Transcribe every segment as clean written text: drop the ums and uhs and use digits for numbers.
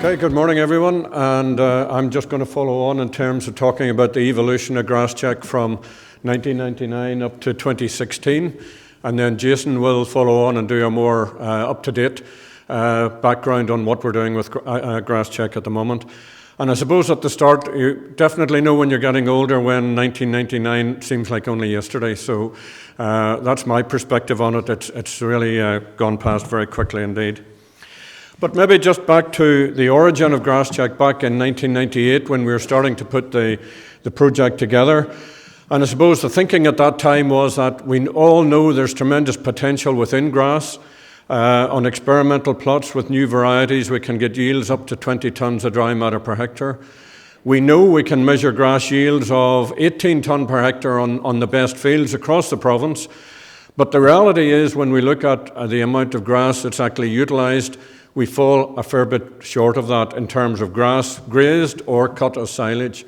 Okay, good morning everyone, and I'm just going to follow on in terms of talking about the evolution of GrassCheck from 1999 up to 2016, and then Jason will follow on and do a more up-to-date background on what we're doing with GrassCheck at the moment. And I suppose at the start, you definitely know when you're getting older when 1999 seems like only yesterday, so that's my perspective on it. It's really gone past very quickly indeed. But maybe just back to the origin of GrassCheck back in 1998 when we were starting to put the project together. And I suppose the thinking at that time was that we all know there's tremendous potential within grass. On experimental plots with new varieties, we can get yields up to 20 tonnes of dry matter per hectare. We know we can measure grass yields of 18 tonne per hectare on the best fields across the province. But the reality is when we look at the amount of grass that's actually utilised, we fall a fair bit short of that in terms of grass grazed or cut as silage.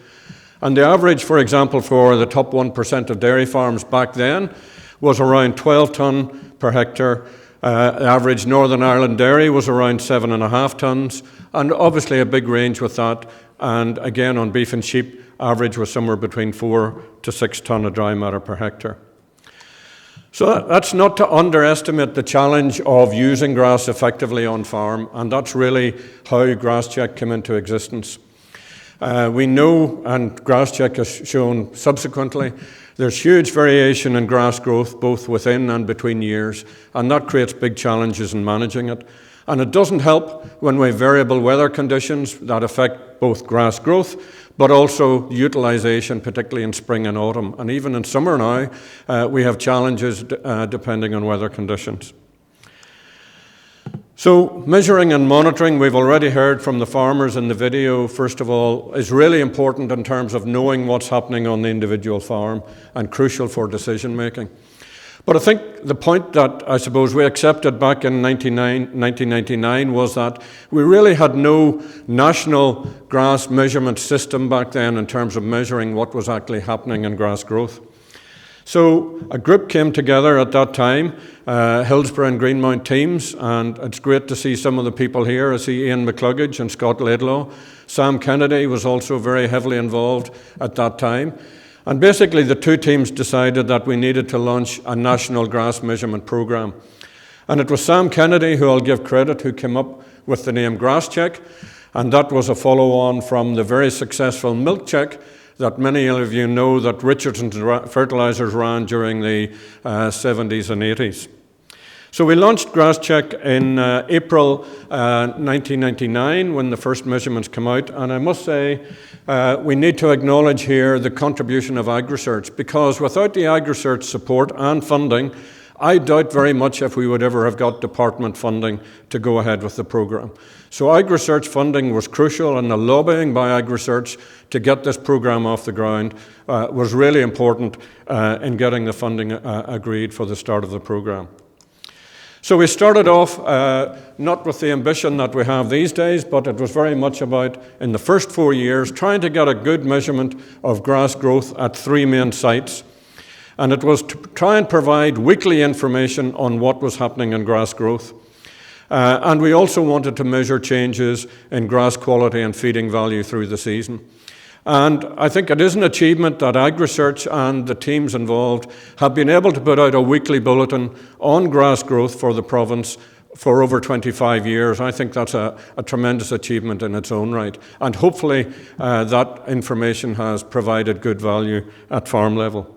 And the average, for example, for the top 1% of dairy farms back then was around 12 tonne per hectare. The average Northern Ireland dairy was around 7.5 tonnes, and obviously a big range with that. And again, on beef and sheep, average was somewhere between 4 to 6 tonne of dry matter per hectare. So that's not to underestimate the challenge of using grass effectively on farm, and that's really how GrassCheck came into existence. We know, and GrassCheck has shown subsequently, there's huge variation in grass growth both within and between years, and that creates big challenges in managing it. And it doesn't help when we have variable weather conditions that affect both grass growth, but also utilisation, particularly in spring and autumn. And even in summer now, we have challenges depending on weather conditions. So measuring and monitoring, we've already heard from the farmers in the video, first of all, is really important in terms of knowing what's happening on the individual farm and crucial for decision making. But I think the point that I suppose we accepted back in 1999 was that we really had no national grass measurement system back then in terms of measuring what was actually happening in grass growth. So a group came together at that time, Hillsborough and Greenmount teams, and it's great to see some of the people here. I see Ian McCluggage and Scott Laidlaw. Sam Kennedy was also very heavily involved at that time. And basically the two teams decided that we needed to launch a national grass measurement program. And it was Sam Kennedy, who I'll give credit, who came up with the name GrassCheck, and that was a follow-on from the very successful milk check that many of you know that Richardson's Fertilizers ran during the 70s and 80s. So we launched GrassCheck in April 1999 when the first measurements came out, and I must say we need to acknowledge here the contribution of AgResearch, because without the AgResearch support and funding, I doubt very much if we would ever have got department funding to go ahead with the program. So AgResearch funding was crucial, and the lobbying by AgResearch to get this program off the ground was really important in getting the funding agreed for the start of the program. So we started off not with the ambition that we have these days, but it was very much about, in the first 4 years, trying to get a good measurement of grass growth at 3 main sites. And it was to try and provide weekly information on what was happening in grass growth. And we also wanted to measure changes in grass quality and feeding value through the season. And I think it is an achievement that AgResearch and the teams involved have been able to put out a weekly bulletin on grass growth for the province for over 25 years. I think that's a tremendous achievement in its own right. And hopefully that information has provided good value at farm level.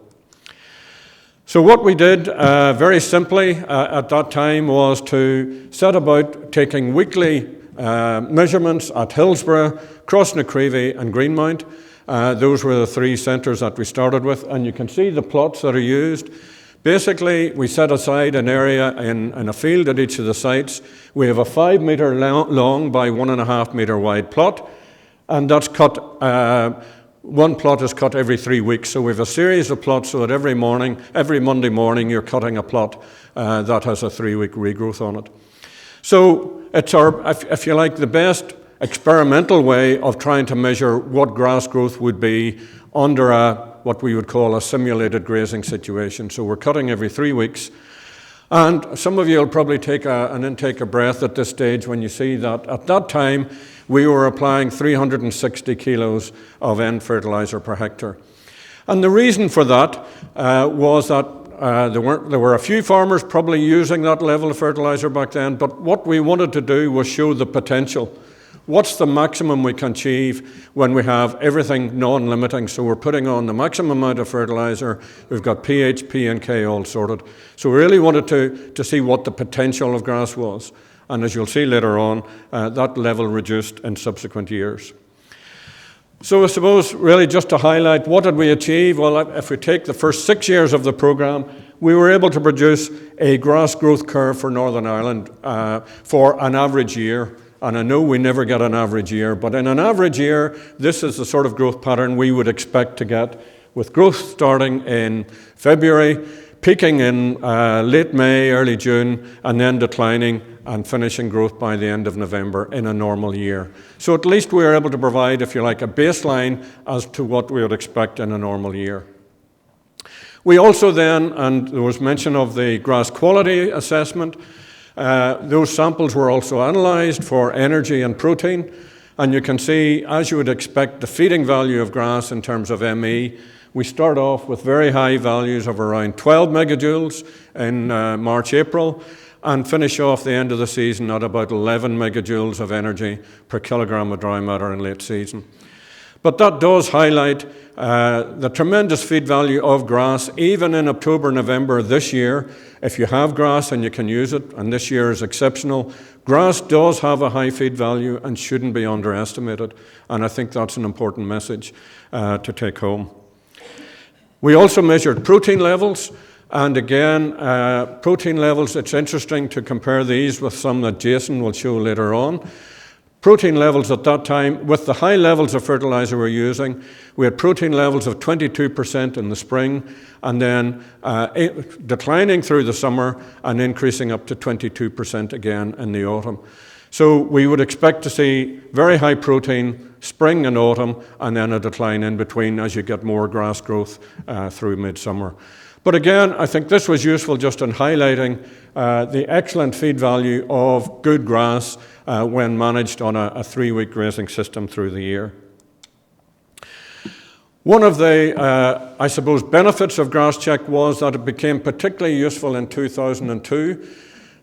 So what we did very simply at that time was to set about taking weekly measurements at Hillsborough, Crossnacreevy and Greenmount. Those were the 3 centres that we started with, and you can see the plots that are used. Basically, we set aside an area in a field at each of the sites. We have a 5 metre long by 1.5 metre wide plot, and that's cut, one plot is cut every 3 weeks. So we have a series of plots so that every Monday morning, you're cutting a plot that has a 3-week regrowth on it. So it's our, if you like, the best experimental way of trying to measure what grass growth would be under what we would call a simulated grazing situation. So we're cutting every 3 weeks. And some of you will probably take an intake of breath at this stage when you see that at that time we were applying 360 kilos of N fertilizer per hectare. And the reason for that was that there were a few farmers probably using that level of fertilizer back then, but what we wanted to do was show the potential. What's the maximum we can achieve when we have everything non-limiting? So we're putting on the maximum amount of fertilizer. We've got pH, P and K all sorted. So we really wanted to see what the potential of grass was. And as you'll see later on, that level reduced in subsequent years. So I suppose really just to highlight, what did we achieve? Well, if we take the first 6 years of the programme, we were able to produce a grass growth curve for Northern Ireland for an average year. And I know we never get an average year, but in an average year, this is the sort of growth pattern we would expect to get, with growth starting in February, peaking in late May, early June, and then declining and finishing growth by the end of November in a normal year. So at least we were able to provide, if you like, a baseline as to what we would expect in a normal year. We also then, and there was mention of the grass quality assessment, those samples were also analysed for energy and protein, and you can see, as you would expect, the feeding value of grass in terms of ME. We start off with very high values of around 12 megajoules in March, April, and finish off the end of the season at about 11 megajoules of energy per kilogram of dry matter in late season. But that does highlight the tremendous feed value of grass, even in October, November this year. If you have grass and you can use it, and this year is exceptional, grass does have a high feed value and shouldn't be underestimated. And I think that's an important message to take home. We also measured protein levels. And again, protein levels, it's interesting to compare these with some that Jason will show later on. Protein levels at that time, with the high levels of fertilizer we're using, we had protein levels of 22% in the spring, and then declining through the summer and increasing up to 22% again in the autumn. So we would expect to see very high protein spring and autumn, and then a decline in between as you get more grass growth through midsummer. But again, I think this was useful just in highlighting the excellent feed value of good grass when managed on a 3-week grazing system through the year. One of the, I suppose, benefits of GrassCheck was that it became particularly useful in 2002.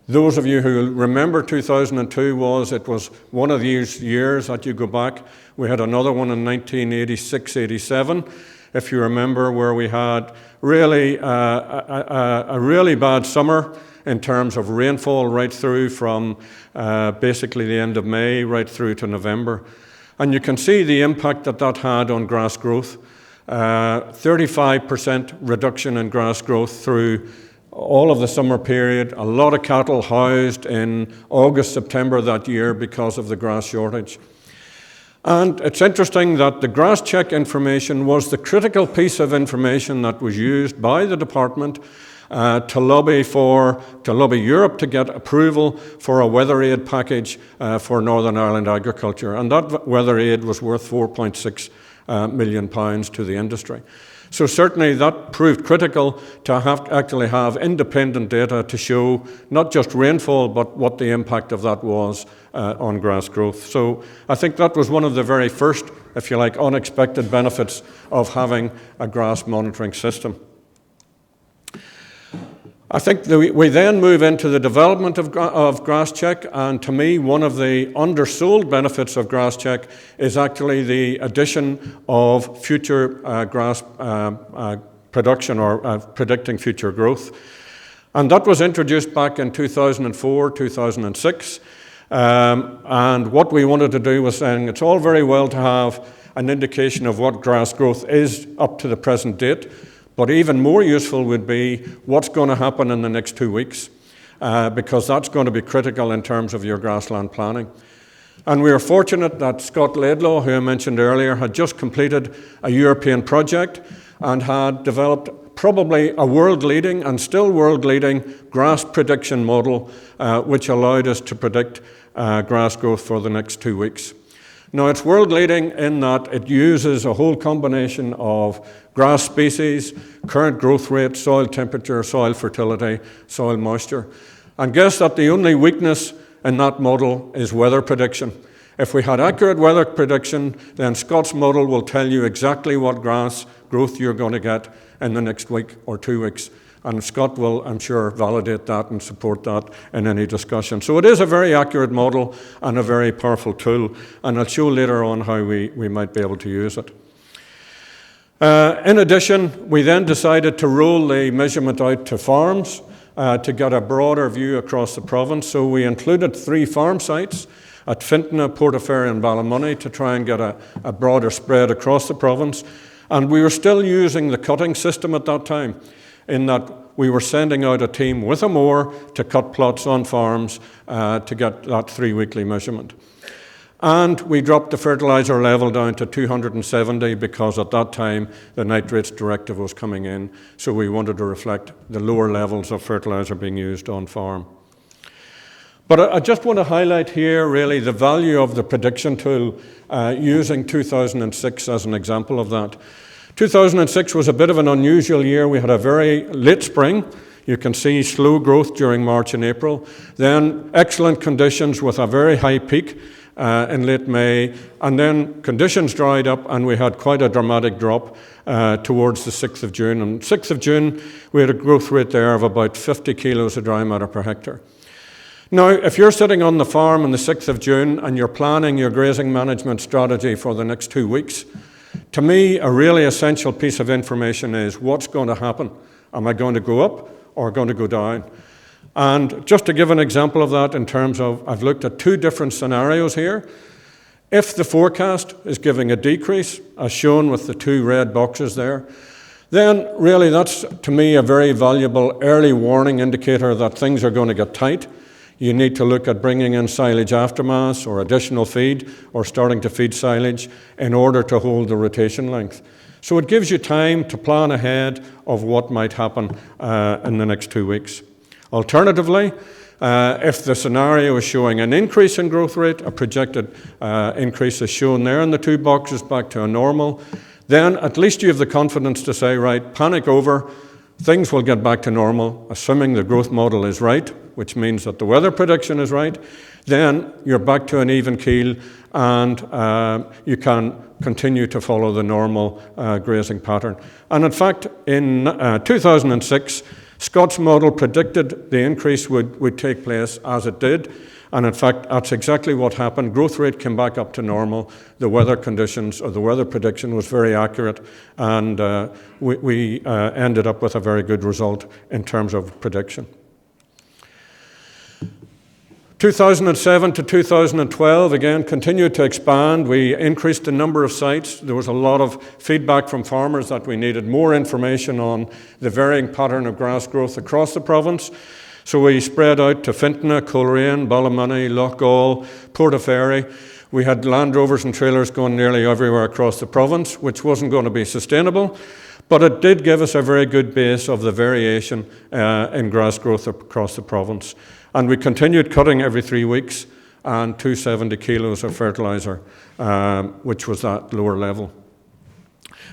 Those of you who remember 2002, it was one of these years that you go back. We had another one in 1986-87. If you remember, where we had really a really bad summer in terms of rainfall right through from basically the end of May right through to November. And you can see the impact that that had on grass growth. 35% reduction in grass growth through all of the summer period. A lot of cattle housed in August, September that year because of the grass shortage. And it's interesting that the GrassCheck information was the critical piece of information that was used by the department to lobby Europe to get approval for a weather aid package for Northern Ireland agriculture. And that weather aid was worth £4.6 million to the industry. So certainly that proved critical to actually have independent data to show not just rainfall, but what the impact of that was on grass growth. So I think that was one of the very first, if you like, unexpected benefits of having a grass monitoring system. I think we then move into the development of GrassCheck, and to me, one of the undersold benefits of GrassCheck is actually the addition of future grass production or predicting future growth. And that was introduced back in 2004, 2006. And what we wanted to do was saying it's all very well to have an indication of what grass growth is up to the present date, but even more useful would be what's going to happen in the next 2 weeks, because that's going to be critical in terms of your grassland planning. And we are fortunate that Scott Laidlaw, who I mentioned earlier, had just completed a European project and had developed probably a world-leading and still world-leading grass prediction model, which allowed us to predict grass growth for the next 2 weeks. Now, it's world-leading in that it uses a whole combination of grass species, current growth rate, soil temperature, soil fertility, soil moisture. And guess that the only weakness in that model is weather prediction. If we had accurate weather prediction, then Scott's model will tell you exactly what grass growth you're going to get in the next week or 2 weeks. And Scott will, I'm sure, validate that and support that in any discussion. So it is a very accurate model and a very powerful tool, and I'll show later on how we might be able to use it. In addition, we then decided to roll the measurement out to farms to get a broader view across the province. So we included 3 farm sites at Fintona, Portaferry and Ballymoney to try and get a broader spread across the province. And we were still using the cutting system at that time, in that we were sending out a team with a mower to cut plots on farms to get that 3 weekly measurement. And we dropped the fertiliser level down to 270 because at that time the nitrates directive was coming in, so we wanted to reflect the lower levels of fertiliser being used on farm. But I just want to highlight here really the value of the prediction tool using 2006 as an example of that. 2006 was a bit of an unusual year. We had a very late spring. You can see slow growth during March and April. Then excellent conditions with a very high peak in late May, and then conditions dried up and we had quite a dramatic drop towards the 6th of June. And 6th of June, we had a growth rate there of about 50 kilos of dry matter per hectare. Now, if you're sitting on the farm on the 6th of June and you're planning your grazing management strategy for the next 2 weeks, to me, a really essential piece of information is what's going to happen. Am I going to go up or going to go down? And just to give an example of that in terms of, I've looked at 2 different scenarios here. If the forecast is giving a decrease, as shown with the 2 red boxes there, then really that's, to me, a very valuable early warning indicator that things are going to get tight. You need to look at bringing in silage aftermath or additional feed or starting to feed silage in order to hold the rotation length. So it gives you time to plan ahead of what might happen in the next 2 weeks. Alternatively, if the scenario is showing an increase in growth rate, a projected increase is shown there in the 2 boxes back to a normal, then at least you have the confidence to say, right, panic over, things will get back to normal, assuming the growth model is right, which means that the weather prediction is right, then you're back to an even keel and you can continue to follow the normal grazing pattern. And in fact, in 2006, Scott's model predicted the increase would take place as it did, and in fact, that's exactly what happened. Growth rate came back up to normal. The weather conditions, or the weather prediction was very accurate, and we ended up with a very good result in terms of prediction. 2007 to 2012, again, continued to expand. We increased the number of sites. There was a lot of feedback from farmers that we needed more information on the varying pattern of grass growth across the province. So we spread out to Fintona, Coleraine, Ballymoney, Loughgall, Portaferry. We had Land Rovers and trailers going nearly everywhere across the province, which wasn't going to be sustainable. But it did give us a very good base of the variation in grass growth across the province. And we continued cutting every 3 weeks and 270 kilos of fertiliser, which was that lower level.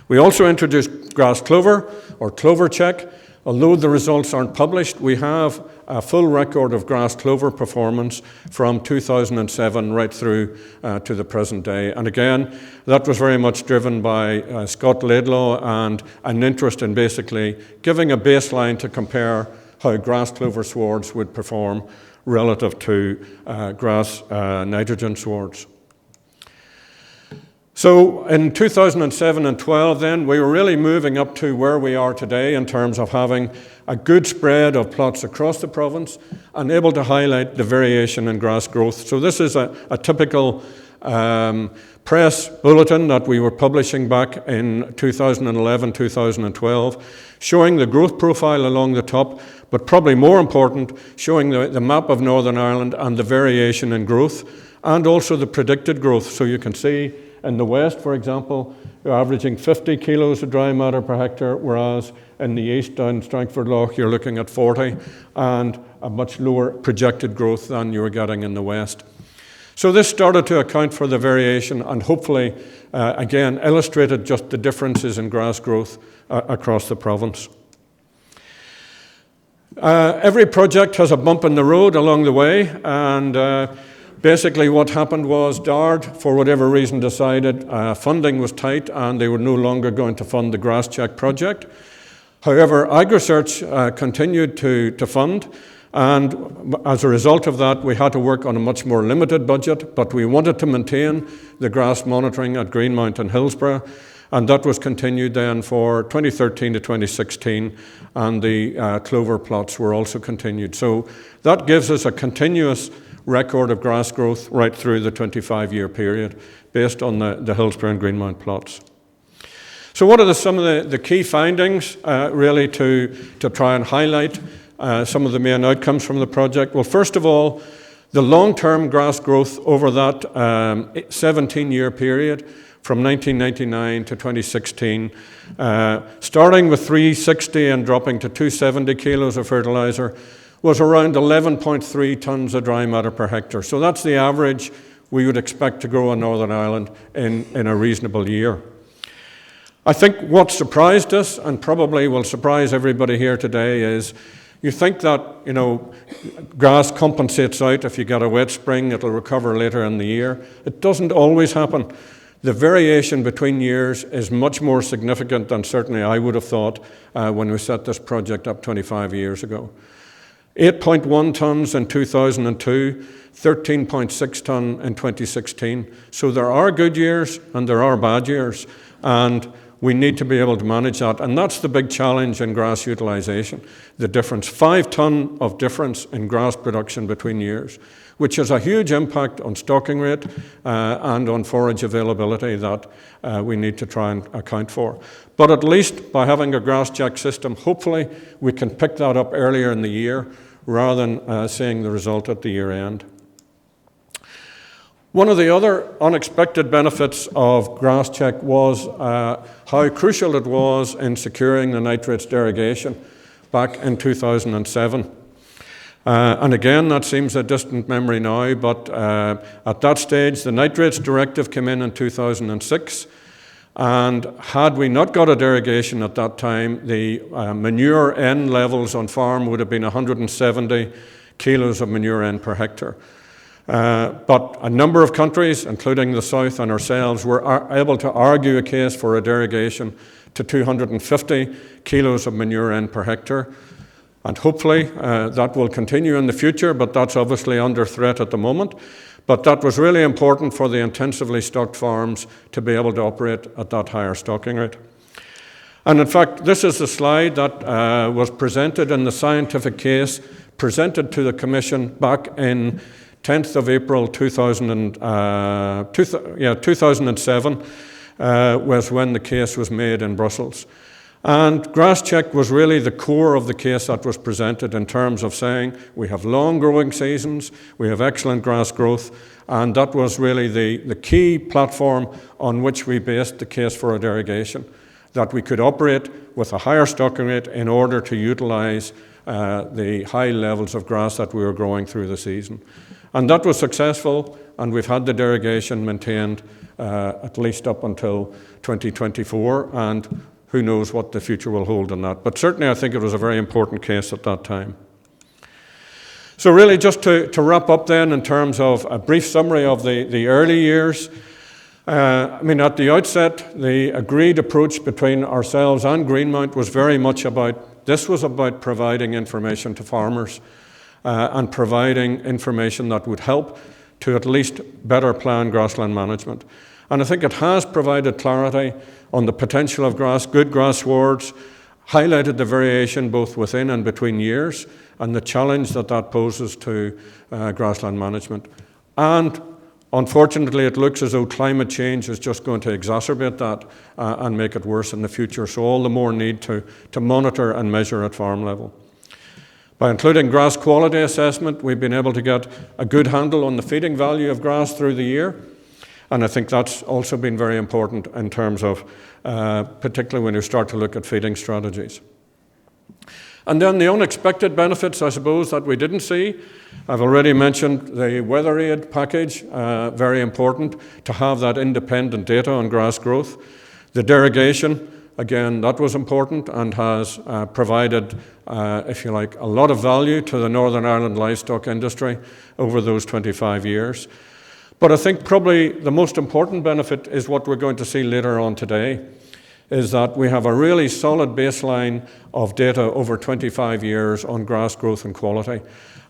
We also introduced grass clover, or clover check. Although the results aren't published, we have a full record of grass clover performance from 2007 right through to the present day. And again, that was very much driven by Scott Laidlaw and an interest in basically giving a baseline to compare how grass clover swards would perform relative to grass nitrogen swards. So in 2007 and 12 then, we were really moving up to where we are today in terms of having a good spread of plots across the province and able to highlight the variation in grass growth. So this is a typical press bulletin that we were publishing back in 2011, 2012, showing the growth profile along the top, but probably more important, showing the map of Northern Ireland and the variation in growth, and also the predicted growth. So you can see in the west, for example, you're averaging 50 kilos of dry matter per hectare, whereas in the east, down Strangford Lough, you're looking at 40, and a much lower projected growth than you were getting in the west. So this started to account for the variation and hopefully, again, illustrated just the differences in grass growth across the province. Every project has a bump in the road along the way, and Basically what happened was DARD, for whatever reason, decided funding was tight and they were no longer going to fund the GrassCheck project. However, AgResearch continued to fund, and as a result of that, we had to work on a much more limited budget, but we wanted to maintain the grass monitoring at Greenmount and Hillsborough, and that was continued then for 2013 to 2016, and the clover plots were also continued. So that gives us a continuous record of grass growth right through the 25-year period based on the Hillsborough and Greenmount plots. So what are some of the key findings really to try and highlight some of the main outcomes from the project? Well, first of all, the long-term grass growth over that 17-year period from 1999 to 2016, starting with 360 and dropping to 270 kilos of fertilizer, was around 11.3 tonnes of dry matter per hectare. So that's the average we would expect to grow on Northern Ireland in a reasonable year. I think what surprised us, and probably will surprise everybody here today, is you think that, grass compensates out. If you get a wet spring, it'll recover later in the year. It doesn't always happen. The variation between years is much more significant than certainly I would have thought when we set this project up 25 years ago. 8.1 tonnes in 2002, 13.6 tonne in 2016. So there are good years and there are bad years, and we need to be able to manage that. And that's the big challenge in grass utilisation, the difference. 5 tonne of difference in grass production between years, which has a huge impact on stocking rate and on forage availability that we need to try and account for. But at least by having a GrassCheck system, hopefully we can pick that up earlier in the year rather than seeing the result at the year end. One of the other unexpected benefits of GrassCheck was how crucial it was in securing the nitrates derogation back in 2007. And again, that seems a distant memory now, but at that stage, the nitrates directive came in 2006. And had we not got a derogation at that time, the manure N levels on farm would have been 170 kilos of manure N per hectare. But a number of countries, including the South and ourselves, were able to argue a case for a derogation to 250 kilos of manure N per hectare. And hopefully that will continue in the future, but that's obviously under threat at the moment. But that was really important for the intensively stocked farms to be able to operate at that higher stocking rate. And in fact, this is a slide that was presented in the scientific case, presented to the Commission back in 10th of April 2007 was when the case was made in Brussels. And GrassCheck was really the core of the case that was presented in terms of saying we have long growing seasons, we have excellent grass growth, and that was really the key platform on which we based the case for a derogation, that we could operate with a higher stocking rate in order to utilise the high levels of grass that we were growing through the season. And that was successful, and we've had the derogation maintained at least up until 2024, and who knows what the future will hold on that. But certainly I think it was a very important case at that time. So really just to wrap up then in terms of a brief summary of the early years. At the outset, the agreed approach between ourselves and Greenmount was very much about providing information to farmers and providing information that would help to at least better plan grassland management. And I think it has provided clarity on the potential of good grass swards, highlighted the variation both within and between years, and the challenge that poses to grassland management. And unfortunately, it looks as though climate change is just going to exacerbate that and make it worse in the future. So all the more need to monitor and measure at farm level. By including grass quality assessment, we've been able to get a good handle on the feeding value of grass through the year. And I think that's also been very important in terms of, particularly when you start to look at feeding strategies. And then the unexpected benefits, I suppose, that we didn't see. I've already mentioned the weather aid package, very important to have that independent data on grass growth. The derogation Again, that was important and has provided, if you like, a lot of value to the Northern Ireland livestock industry over those 25 years. But I think probably the most important benefit is what we're going to see later on today, is that we have a really solid baseline of data over 25 years on grass growth and quality.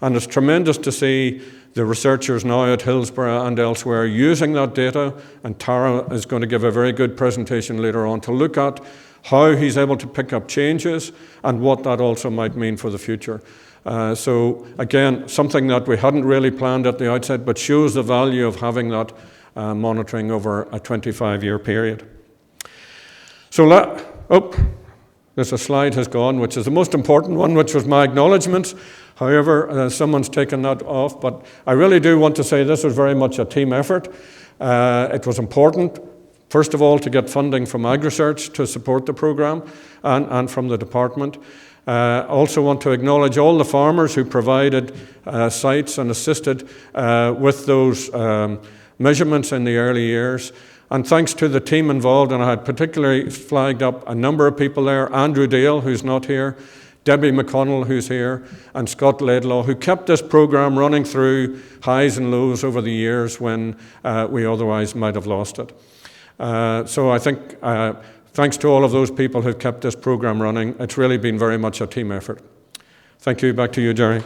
And it's tremendous to see the researchers now at Hillsborough and elsewhere using that data, and Tara is going to give a very good presentation later on to look at how he's able to pick up changes and what that also might mean for the future. So again, something that we hadn't really planned at the outset, but shows the value of having that monitoring over a 25-year period. So, there's a slide has gone, which is the most important one, which was my acknowledgements. However, someone's taken that off, but I really do want to say this was very much a team effort. It was important, first of all, to get funding from AgResearch to support the programme and from the department. I also want to acknowledge all the farmers who provided sites and assisted with those measurements in the early years. And thanks to the team involved, and I had particularly flagged up a number of people there, Andrew Dale, who's not here, Debbie McConnell, who's here, and Scott Laidlaw, who kept this programme running through highs and lows over the years when we otherwise might have lost it. So I think thanks to all of those people who've kept this programme running, it's really been very much a team effort. Thank you. Back to you, Jerry.